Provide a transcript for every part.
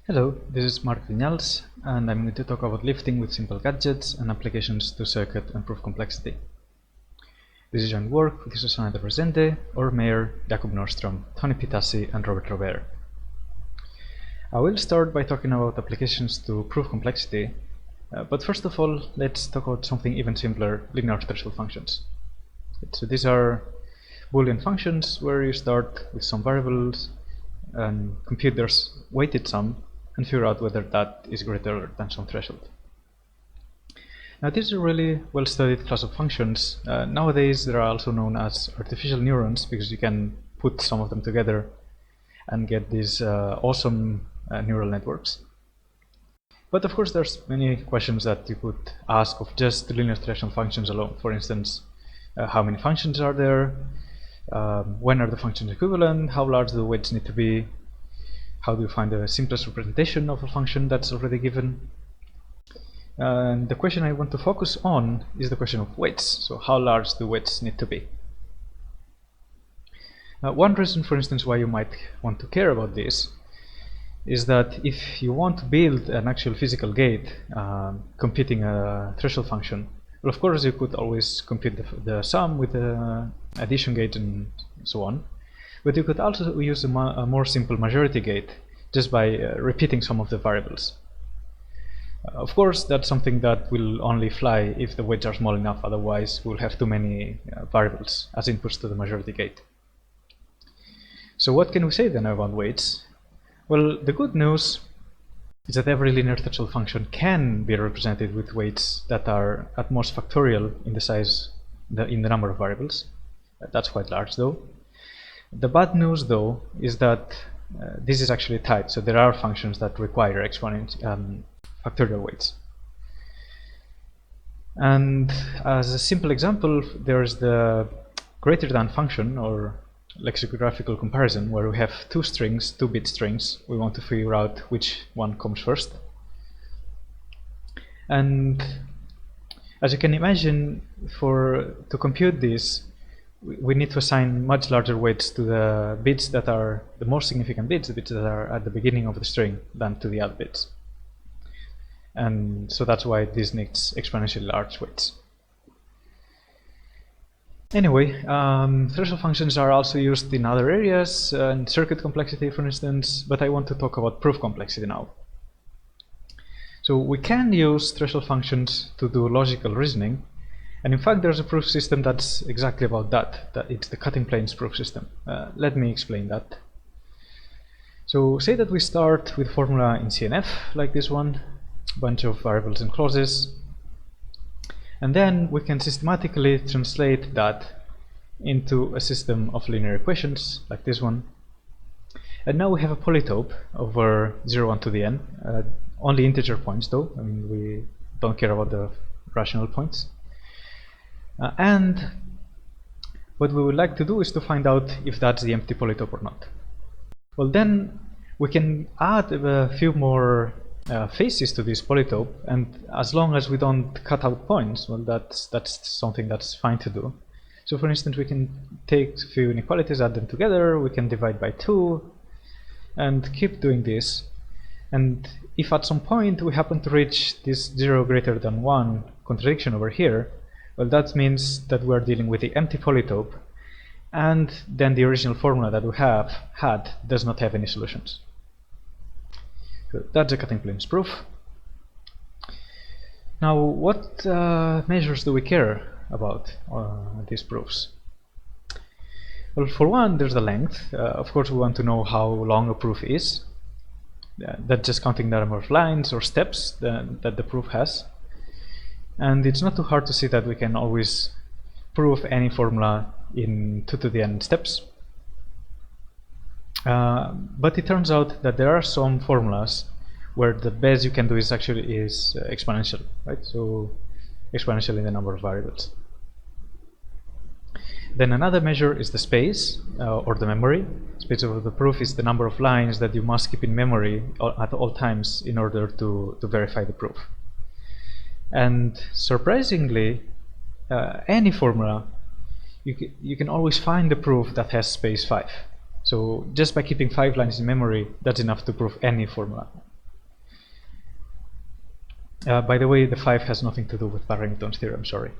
Hello, this is Marc Vinyals, and I'm going to talk about lifting with simple gadgets and applications to circuit and proof complexity. This is joint work with Susanna Rezende, or Meir, Jakob Nordstrvm, Toniann Pitassi, and Robere. I will start by talking about applications to proof complexity, but first of all, let's talk about something even simpler, linear threshold functions. So these are Boolean functions where you start with some variables and compute their weighted sum and figure out whether that is greater than some threshold. Now this is a really well studied class of functions. Nowadays they are also known as artificial neurons because you can put some of them together and get these awesome neural networks. But of course there's many questions that you could ask of just the linear threshold functions alone. For instance, how many functions are there? When are the functions equivalent? How large do the weights need to be? How do you find the simplest representation of a function that's already given? And the question I want to focus on is the question of weights. So how large do weights need to be? One reason, for instance, why you might want to care about this is that if you want to build an actual physical gate computing a threshold function, well, of course you could always compute the sum with the addition gate and so on, but you could also use a more simple majority gate just by repeating some of the variables. Of course that's something that will only fly if the weights are small enough, otherwise we'll have too many variables as inputs to the majority gate. So what can we say then about weights? Well, the good news is that every linear threshold function can be represented with weights that are at most factorial in the size, in the number of variables. That's quite large though. The bad news though is that this is actually tight, so there are functions that require factorial weights. And as a simple example, there's the greater than function, or lexicographical comparison, where we have two strings, 2-bit strings. We want to figure out which one comes first. And as you can imagine, to compute this, we need to assign much larger weights to the bits that are the most significant bits, the bits that are at the beginning of the string, than to the other bits. And so that's why this needs exponentially large weights. Anyway, threshold functions are also used in other areas, in circuit complexity for instance, but I want to talk about proof complexity now. So we can use threshold functions to do logical reasoning, and in fact there's a proof system that's exactly about that. It's the cutting planes proof system. Let me explain that. So say that we start with a formula in CNF, like this one, bunch of variables and clauses, and then we can systematically translate that into a system of linear equations, like this one. And now we have a polytope over 0, 1 to the n, only integer points though, I mean we don't care about the rational points. And what we would like to do is to find out if that's the empty polytope or not. Well, then we can add a few more faces to this polytope, and as long as we don't cut out points, well, that's something that's fine to do. So for instance, we can take a few inequalities, add them together, we can divide by 2 and keep doing this. And if at some point we happen to reach this 0 greater than 1 contradiction over here, well, that means that we're dealing with the empty polytope, and then the original formula that we had does not have any solutions. So that's the cutting planes proof. Now, what measures do we care about these proofs? Well, for one, there's the length. Of course, we want to know how long a proof is. That's just counting the number of lines or steps that the proof has. And it's not too hard to see that we can always prove any formula in 2 to the n steps. But it turns out that there are some formulas where the best you can do is exponential, right? So exponential in the number of variables. Then another measure is the space or the memory. Space of the proof is the number of lines that you must keep in memory at all times in order to verify the proof. And surprisingly, any formula, you can always find the proof that has space 5. So just by keeping 5 lines in memory, that's enough to prove any formula. By the way, the 5 has nothing to do with Barrington's theorem, sorry.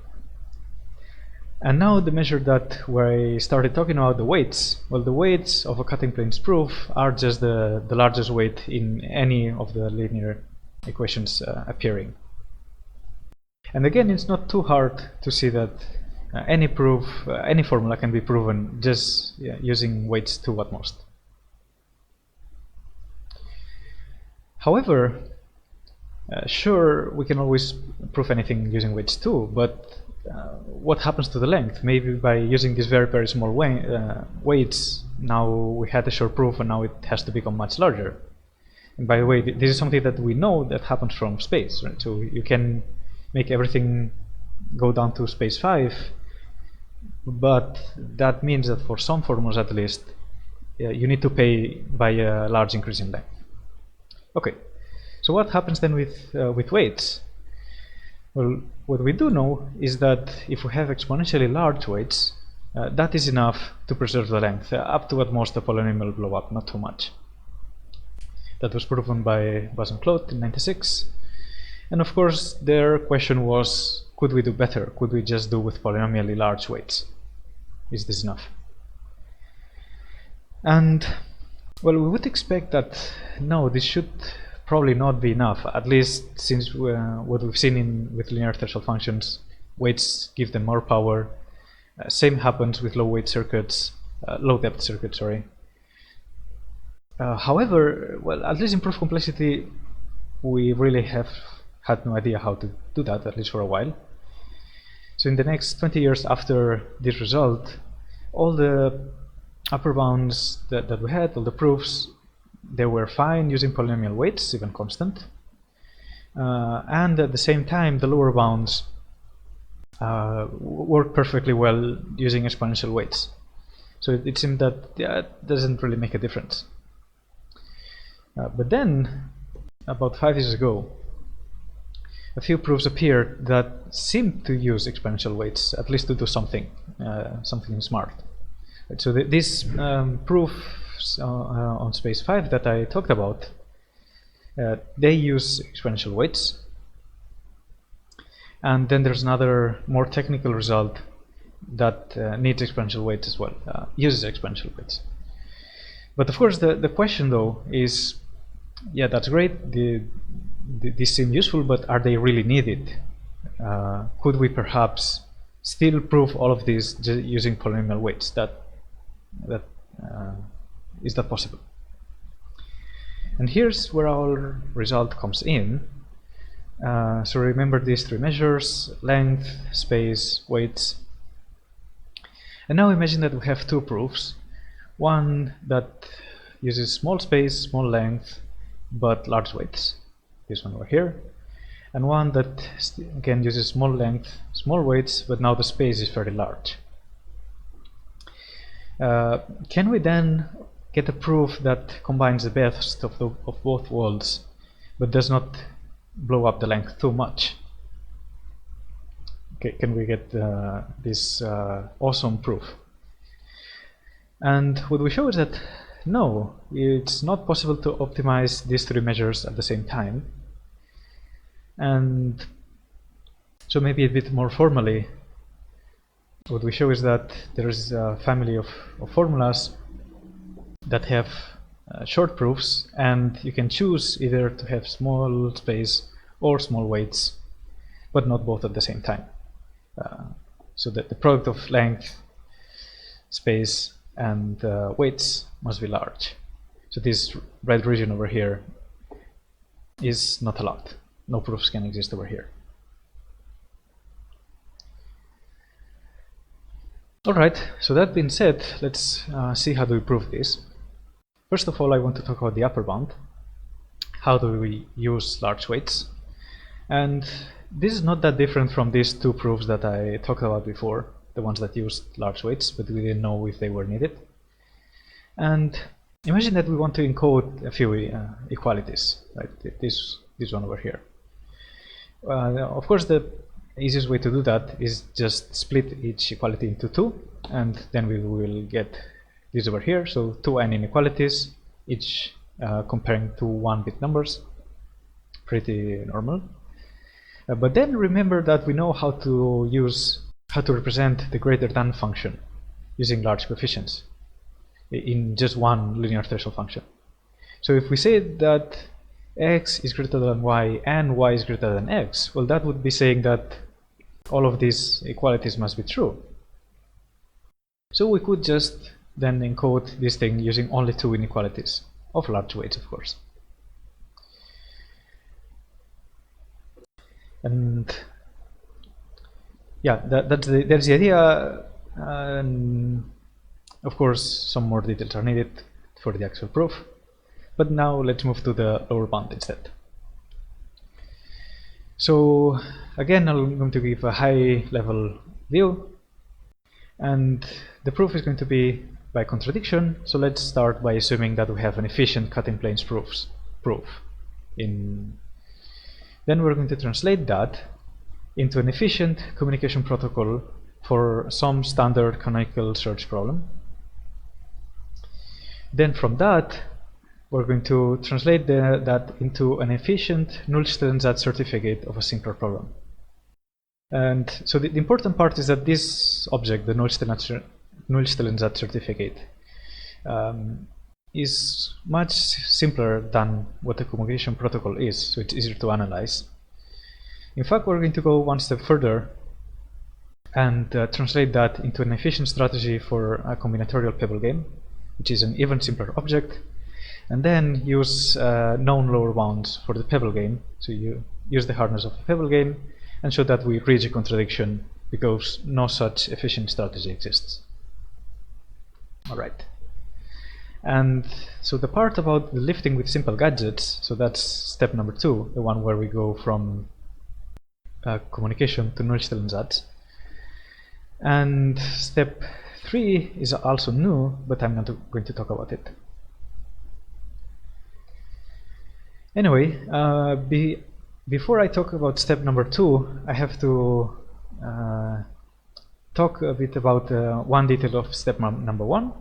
And now the measure that where I started talking about the weights. Well, the weights of a cutting plane's proof are just the largest weight in any of the linear equations appearing. And again, it's not too hard to see that any proof, any formula can be proven just using weights 2 at most. However, sure, we can always prove anything using weights 2, but what happens to the length? Maybe by using these very, very small weights, now we had a short proof and now it has to become much larger. And by the way, this is something that we know that happens from space, right? So you can make everything go down to space 5, but that means that for some formulas at least, you need to pay by a large increase in length. Okay, so what happens then with weights? Well, what we do know is that if we have exponentially large weights, that is enough to preserve the length, up to at most a polynomial blow up, not too much. That was proven by Bas and Claude in '96. And of course, their question was, could we do better? Could we just do with polynomially large weights? Is this enough? And well, we would expect that no, this should probably not be enough, at least since what we've seen with linear threshold functions, weights give them more power. Same happens with low weight circuits, low depth circuits, sorry. However, well, at least in proof complexity, we really have had no idea how to do that, at least for a while. So in the next 20 years after this result, all the upper bounds that we had, all the proofs, they were fine using polynomial weights, even constant. And at the same time, the lower bounds work perfectly well using exponential weights. So it seemed that it doesn't really make a difference. But then, about 5 years ago, a few proofs appeared that seemed to use exponential weights, at least to do something, something smart. Right, so these proofs on space 5 that I talked about, they use exponential weights. And then there's another more technical result that needs exponential weights as well, uses exponential weights. But of course, the question though is, yeah, that's great. These seem useful, but are they really needed? Could we perhaps still prove all of this using polynomial weights? Is that possible? And here's where our result comes in. So remember these 3 measures: length, space, weights. And now imagine that we have 2 proofs. One that uses small space, small length, but large weights. This one over here. And one that again uses small length, small weights, but now the space is very large. Can we then get a proof that combines the best of both worlds, but does not blow up the length too much? Okay, can we get this awesome proof? And what we show is that no, it's not possible to optimize these 3 measures at the same time. And so maybe a bit more formally, what we show is that there is a family of formulas that have short proofs, and you can choose either to have small space or small weights, but not both at the same time. So that the product of length, space, and weights must be large. So this red region over here is not allowed. No proofs can exist over here. Alright, so that being said, let's see how do we prove this. First of all, I want to talk about the upper bound. How do we use large weights? And this is not that different from these 2 proofs that I talked about before, the ones that used large weights, but we didn't know if they were needed. And imagine that we want to encode a few equalities, right? This one over here. Of course, the easiest way to do that is just split each equality into 2, and then we will get this over here. So 2 n inequalities, each comparing to 1-bit numbers. Pretty normal. But then remember that we know how to represent the greater than function using large coefficients in just one linear threshold function. So if we say that x is greater than y and y is greater than x, well, that would be saying that all of these equalities must be true. So we could just then encode this thing using only two inequalities of large weights, of course. And yeah, that's the idea. Of course, some more details are needed for the actual proof. But now let's move to the lower bound instead. So again, I'm going to give a high-level view, and the proof is going to be by contradiction. So let's start by assuming that we have an efficient cutting planes proof. Then we're going to translate that into an efficient communication protocol for some standard canonical search problem. Then from that, we're going to translate that into an efficient Nordstrvm certificate of a simpler problem. And so the important part is that this object, the Nordstrvm certificate, is much simpler than what a communication protocol is, so it's easier to analyze. In fact, we're going to go one step further and translate that into an efficient strategy for a combinatorial pebble game, which is an even simpler object, and then use known lower bounds for the pebble game. So you use the hardness of the pebble game and show that we reach a contradiction because no such efficient strategy exists. All right. And so the part about the lifting with simple gadgets, so that's step number 2, the one where we go from communication to Nordstrvm. And step 3 is also new, but I'm not going to talk about it. Anyway, before I talk about step number 2, I have to talk a bit about one detail of step number 1.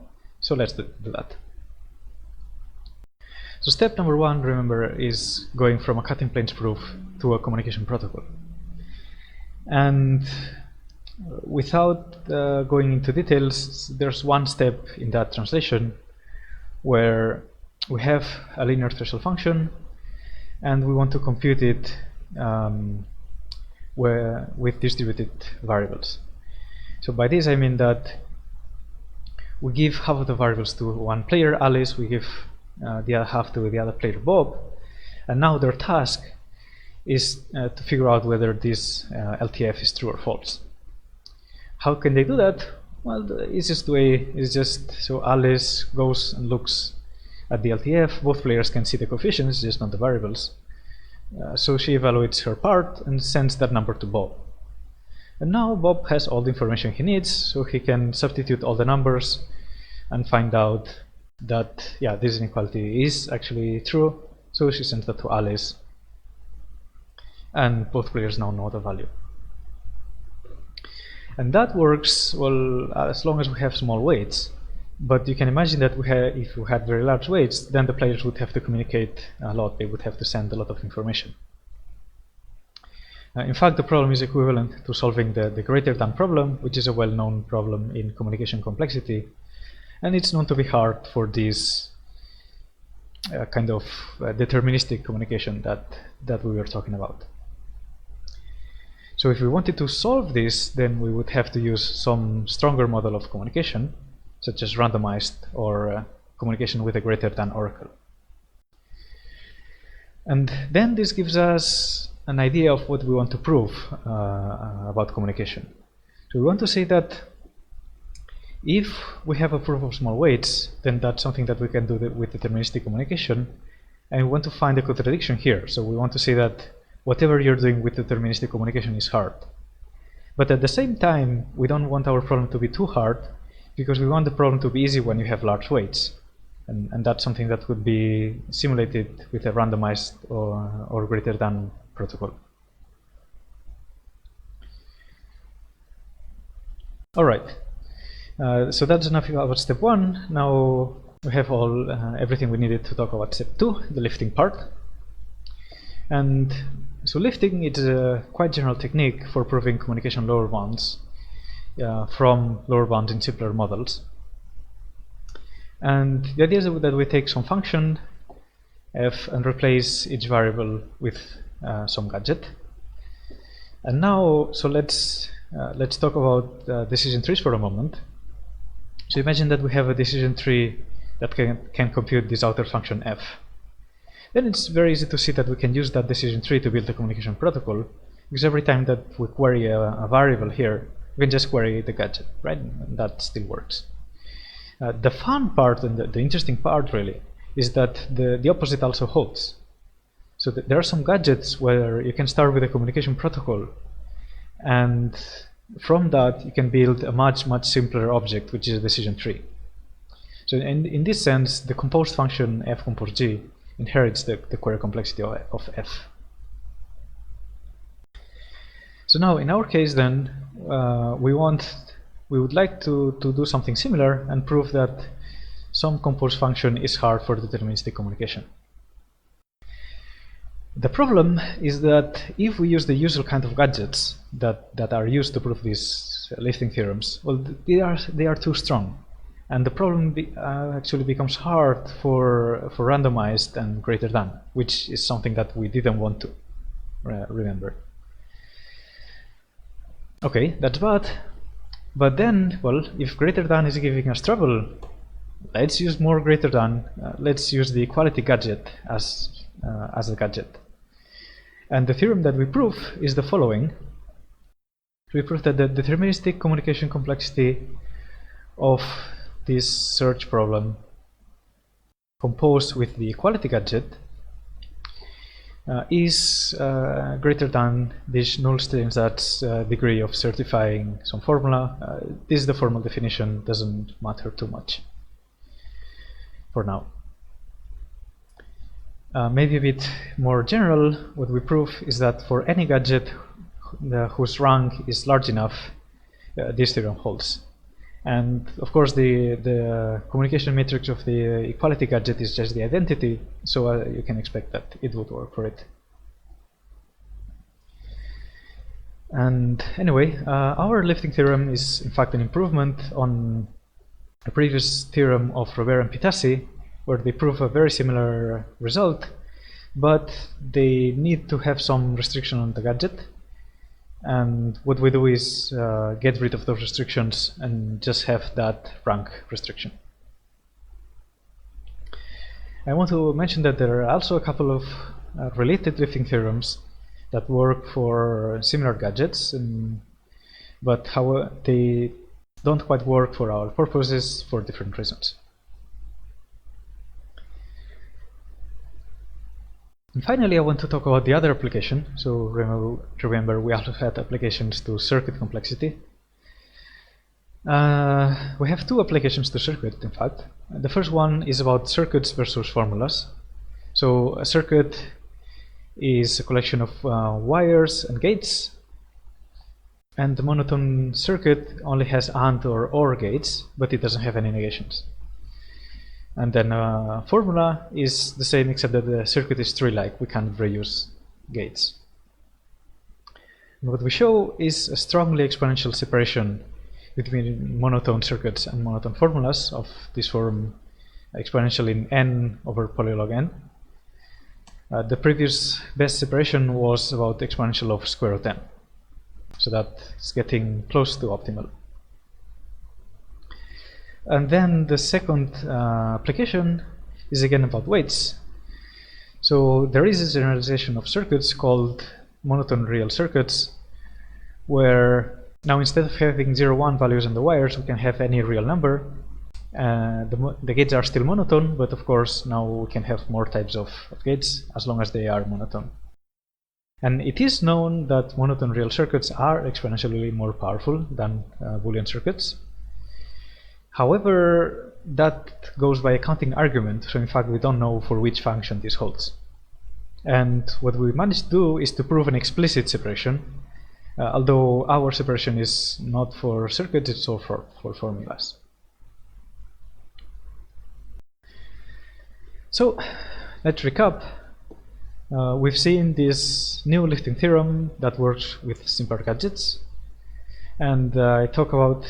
So let's do that. So step number 1, remember, is going from a cutting planes proof to a communication protocol. And without going into details, there's one step in that translation where we have a linear threshold function and we want to compute it with distributed variables. So by this I mean that we give half of the variables to one player, Alice, we give the other half to the other player, Bob, and now their task is to figure out whether this LTF is true or false. How can they do that? Well, the easiest way is just so Alice goes and looks at the LTF. Both players can see the coefficients, just not the variables. So she evaluates her part and sends that number to Bob. And now Bob has all the information he needs, so he can substitute all the numbers and find out that, yeah, this inequality is actually true. So she sends that to Alice, and both players now know the value. And that works, well, as long as we have small weights. But you can imagine that if we had very large weights, then the players would have to communicate a lot. They would have to send a lot of information. In fact, the problem is equivalent to solving the greater than problem, which is a well-known problem in communication complexity. And it's known to be hard for this kind of deterministic communication that we were talking about. So if we wanted to solve this, then we would have to use some stronger model of communication, such as randomized or communication with a greater than oracle. And then this gives us an idea of what we want to prove about communication. So we want to say that if we have a proof of small weights, then that's something that we can do with deterministic communication, and we want to find a contradiction here. So we want to say that whatever you're doing with deterministic communication is hard. But at the same time, we don't want our problem to be too hard, because we want the problem to be easy when you have large weights. And that's something that could be simulated with a randomized or greater than protocol. All right. So that's enough about step 1. Now we have everything we needed to talk about step 2, the lifting part. And so lifting is a quite general technique for proving communication lower bounds from lower bounds in simpler models. And the idea is that we take some function f and replace each variable with some gadget. And now, so let's talk about decision trees for a moment. So imagine that we have a decision tree that can compute this outer function f. Then it's very easy to see that we can use that decision tree to build a communication protocol, because every time that we query a variable here, we can just query the gadget, right? And that still works. The fun part and the interesting part really is that the opposite also holds. So there are some gadgets where you can start with a communication protocol, and from that you can build a much simpler object, which is a decision tree. So in this sense, the composed function f compose g inherits the query complexity of f. So now in our case then, we would like to do something similar and prove that some composed function is hard for deterministic communication. The problem is that if we use the usual kind of gadgets that are used to prove these lifting theorems, well, they are too strong, and the problem actually becomes hard for randomized and greater than, which is something that we didn't want to remember. Okay, that's bad. But then, well, if greater than is giving us trouble, let's use more greater than. Let's use the equality gadget as the gadget. And the theorem that we prove is the following. We prove that the deterministic communication complexity of this search problem composed with the equality gadget is greater than this Nordstrvm's degree of certifying some formula. This is the formal definition, doesn't matter too much for now. Maybe a bit more general, what we prove is that for any gadget whose rank is large enough, this theorem holds. And of course the communication matrix of the equality gadget is just the identity, so you can expect that it would work for it. And anyway, our lifting theorem is in fact an improvement on a previous theorem of Robere and Pitassi, where they prove a very similar result, but they need to have some restriction on the gadget. And what we do is get rid of those restrictions and just have that rank restriction. I want to mention that there are also a couple of related lifting theorems that work for similar gadgets, but how they don't quite work for our purposes for different reasons. And finally, I want to talk about the other application. So remember we also had applications to circuit complexity. We have two applications to circuit, in fact. The first one is about circuits versus formulas. So a circuit is a collection of wires and gates, and the monotone circuit only has AND or OR gates, but it doesn't have any negations. And then formula is the same, except that the circuit is tree-like. We can't reuse gates. And what we show is a strongly exponential separation between monotone circuits and monotone formulas of this form, exponential in n over polylog n. The previous best separation was about exponential of square root n. So that's getting close to optimal. And then the second application is again about weights. So there is a generalization of circuits called monotone real circuits, where now instead of having 0, 1 values on the wires, we can have any real number. The gates are still monotone, but of course now we can have more types of gates as long as they are monotone. And it is known that monotone real circuits are exponentially more powerful than Boolean circuits. However, that goes by a counting argument, so in fact we don't know for which function this holds. And what we managed to do is to prove an explicit separation, although our separation is not for circuits, it's also for formulas. So let's recap. we've seen this new lifting theorem that works with simpler gadgets, and I talk about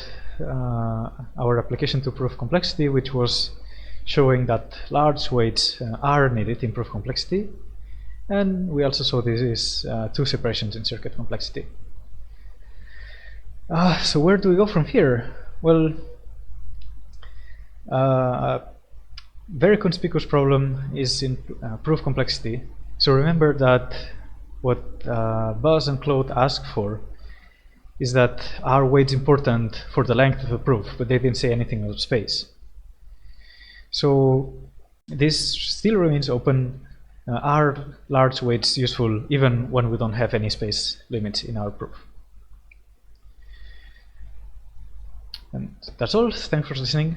our application to proof complexity, which was showing that large weights are needed in proof complexity, and we also saw this is two separations in circuit complexity. So where do we go from here? Well, a very conspicuous problem is in proof complexity. So remember that what Buzz and Claude asked for is that are weights important for the length of the proof, but they didn't say anything about space. So this still remains open. Are large weights useful even when we don't have any space limits in our proof? And that's all. Thanks for listening.